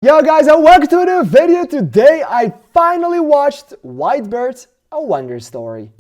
Yo guys, and welcome to a new video. Today I finally watched White Bird, A Wonder Story.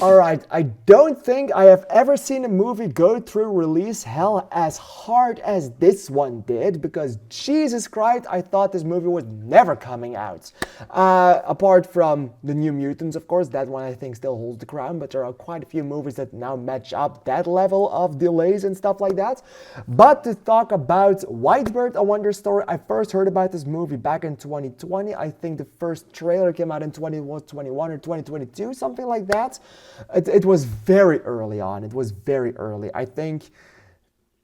Alright, I don't think I have ever seen a movie go through release hell as hard as this one did, because Jesus Christ, I thought this movie was never coming out. Apart from The New Mutants, of course, that one I think still holds the crown, but there are quite a few movies that now match up that level of delays and stuff like that. But to talk about White Bird, A Wonder Story, I first heard about this movie back in 2020. I think the first trailer came out in 2021 or 2022, something like that. It was very early on. It was very early. I think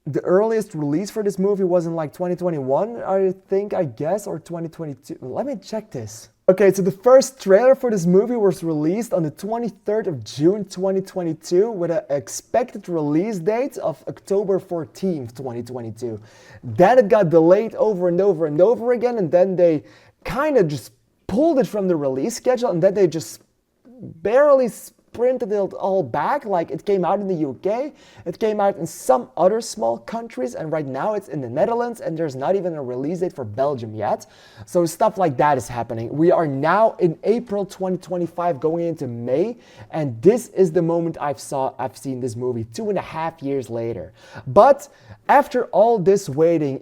the earliest release for this movie was in like 2021, I guess, or 2022. Let me check this. Okay, so the first trailer for this movie was released on the 23rd of June 2022 with an expected release date of October 14th, 2022. Then it got delayed over and over and over again, and then they kind of just pulled it from the release schedule, and then they just barely printed it all back. Like, it came out in the UK, it came out in some other small countries, and right now it's in the Netherlands, and there's not even a release date for Belgium yet. So stuff like that is happening. We are now in April 2025 going into May, and this is the moment I've seen this movie 2.5 years later. But after all this waiting,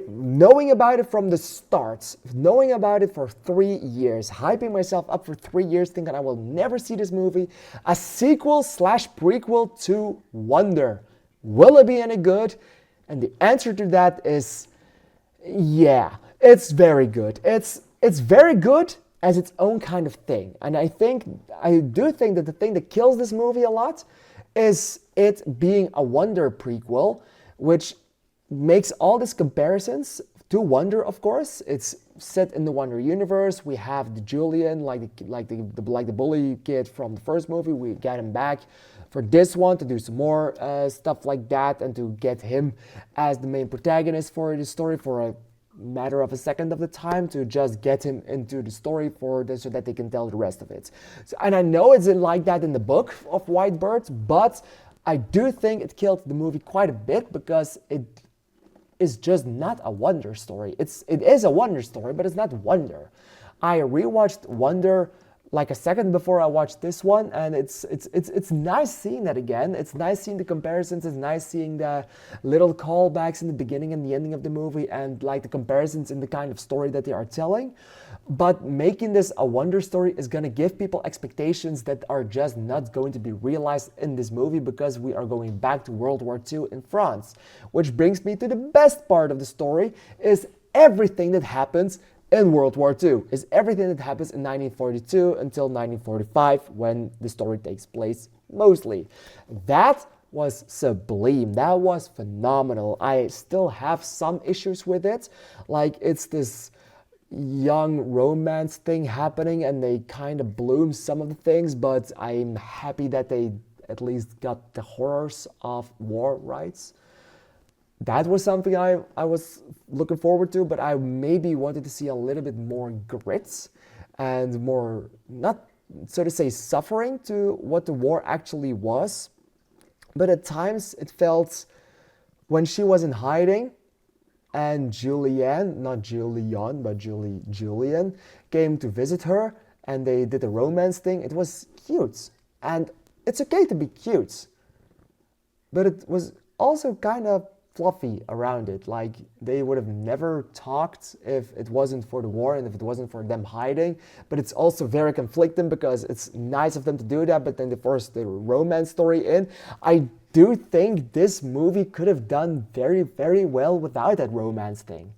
knowing about it from the start, knowing about it for 3 years, hyping myself up for 3 years, thinking I will never see this movie, a sequel / prequel to Wonder. Will it be any good? And the answer to that is, yeah, it's very good. It's very good as its own kind of thing. And I do think that the thing that kills this movie a lot is it being a Wonder prequel, which makes all these comparisons to Wonder, of course. It's set in the Wonder universe. We have the Julian, like the bully kid from the first movie. We get him back for this one to do some more stuff like that, and to get him as the main protagonist for the story for a matter of a second of the time, to just get him into the story for this so that they can tell the rest of it. So, and I know it's like that in the book of White Bird, but I do think it killed the movie quite a bit, because it is just not a Wonder story. It is a Wonder story, but it's not Wonder. I rewatched Wonder like a second before I watched this one, and it's nice seeing that again. It's nice seeing the comparisons. It's nice seeing the little callbacks in the beginning and the ending of the movie, and like the comparisons in the kind of story that they are telling. But making this a Wonder story is going to give people expectations that are just not going to be realized in this movie, because we are going back to World War II in France. Which brings me to the best part of the story, is everything that happens in World War II, is everything that happens in 1942 until 1945, when the story takes place mostly. That was sublime. That was phenomenal. I still have some issues with it. Like, it's this young romance thing happening, and they kind of bloom some of the things, but I'm happy that they at least got the horrors of war rights. That was something I was looking forward to, but I maybe wanted to see a little bit more grit and more, not so to say suffering, to what the war actually was. But at times it felt, when she was in hiding and Julian, not Julian, but Julian came to visit her, and they did a romance thing, it was cute. And it's okay to be cute, but it was also kind of fluffy around it. Like, they would have never talked if it wasn't for the war and if it wasn't for them hiding. But it's also very conflicting, because it's nice of them to do that, but then they force the romance story in. I do think this movie could have done very, very well without that romance thing.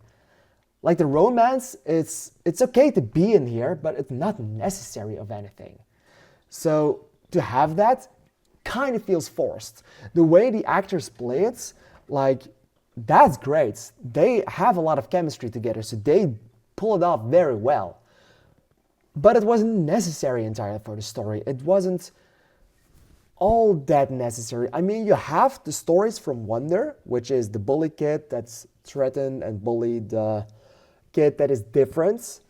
Like, the romance, it's okay to be in here, but it's not necessary of anything. So to have that kind of feels forced. The way the actors play it, like, that's great. They have a lot of chemistry together, so they pull it off very well. But it wasn't necessary entirely for the story. It wasn't all that necessary. I mean, you have the stories from Wonder, which is the bully kid that's threatened and bullied kid that is different.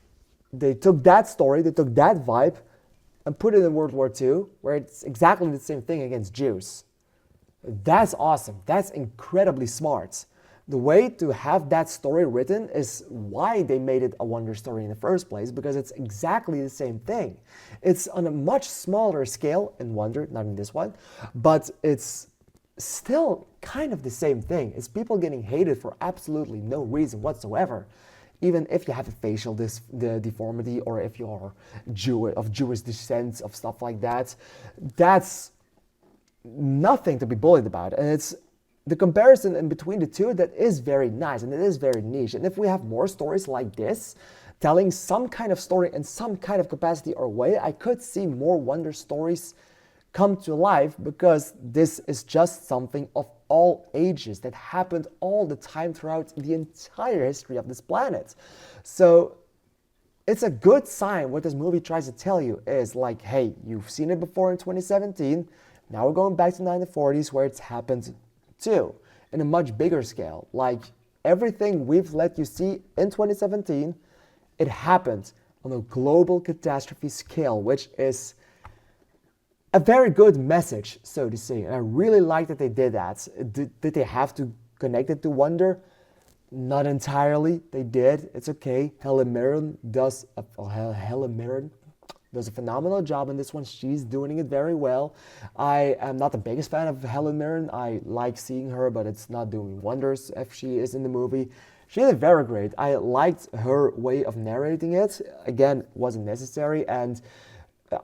They took that story, they took that vibe, and put it in World War II, where it's exactly the same thing against Jews. That's awesome. That's incredibly smart. The way to have that story written is why they made it a wonder story in the first place, because it's exactly the same thing. It's on a much smaller scale in Wonder, not in this one, but it's still kind of the same thing. It's people getting hated for absolutely no reason whatsoever. Even if you have a facial deformity, or if you are of Jewish descent, of stuff like that, that's nothing to be bullied about. And it's the comparison in between the two that is very nice, and it is very niche. And if we have more stories like this, telling some kind of story in some kind of capacity or way, I could see more wonder stories come to life, because this is just something of all ages that happened all the time throughout the entire history of this planet. So it's a good sign. What this movie tries to tell you is like, hey, you've seen it before in 2017, now we're going back to the 1940s where it's happened too, in a much bigger scale. Like everything we've let you see in 2017, it happened on a global catastrophe scale, which is a very good message, so to say. And I really like that they did that. Did they have to connect it to Wonder? Not entirely. They did. It's okay. Helen Mirren does a phenomenal job in this one. She's doing it very well. I am not the biggest fan of Helen Mirren. I like seeing her, but it's not doing wonders if she is in the movie. She did very great. I liked her way of narrating it. Again, wasn't necessary, and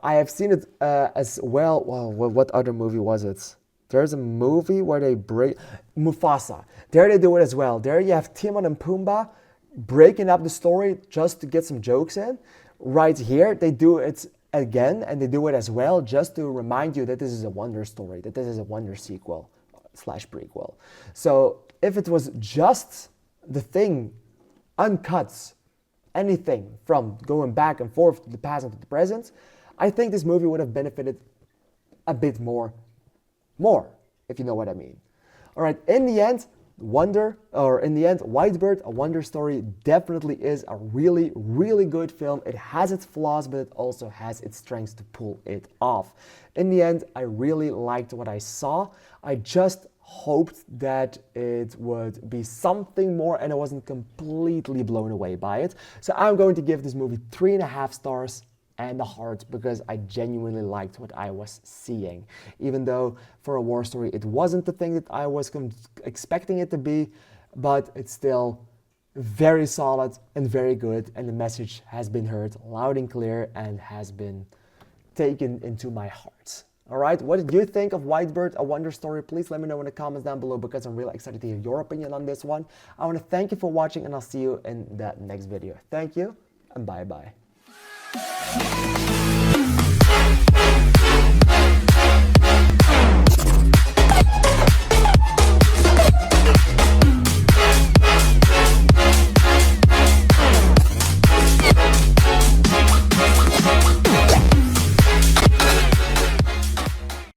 I have seen it as well. Well, what other movie was it? There's a movie where they break Mufasa. There they do it as well. There you have Timon and Pumbaa breaking up the story just to get some jokes in. Right here, they do it again, and they do it as well just to remind you that this is a wonder story, that this is a wonder sequel / prequel. So if it was just the thing, uncut, anything from going back and forth to the past and to the present, I think this movie would have benefited a bit more, if you know what I mean. All right, in the end, Whitebird, A Wonder Story definitely is a really, really good film. It has its flaws, but it also has its strengths to pull it off. In the end, I really liked what I saw. I just hoped that it would be something more, and I wasn't completely blown away by it. So I'm going to give this movie 3.5 stars and a heart, because I genuinely liked what I was seeing. Even though for a war story it wasn't the thing that I was expecting it to be, but it's still very solid and very good, and the message has been heard loud and clear and has been taken into my heart. Alright, what did you think of Whitebird, A Wonder Story? Please let me know in the comments down below, because I'm really excited to hear your opinion on this one. I want to thank you for watching, and I'll see you in the next video. Thank you, and bye bye.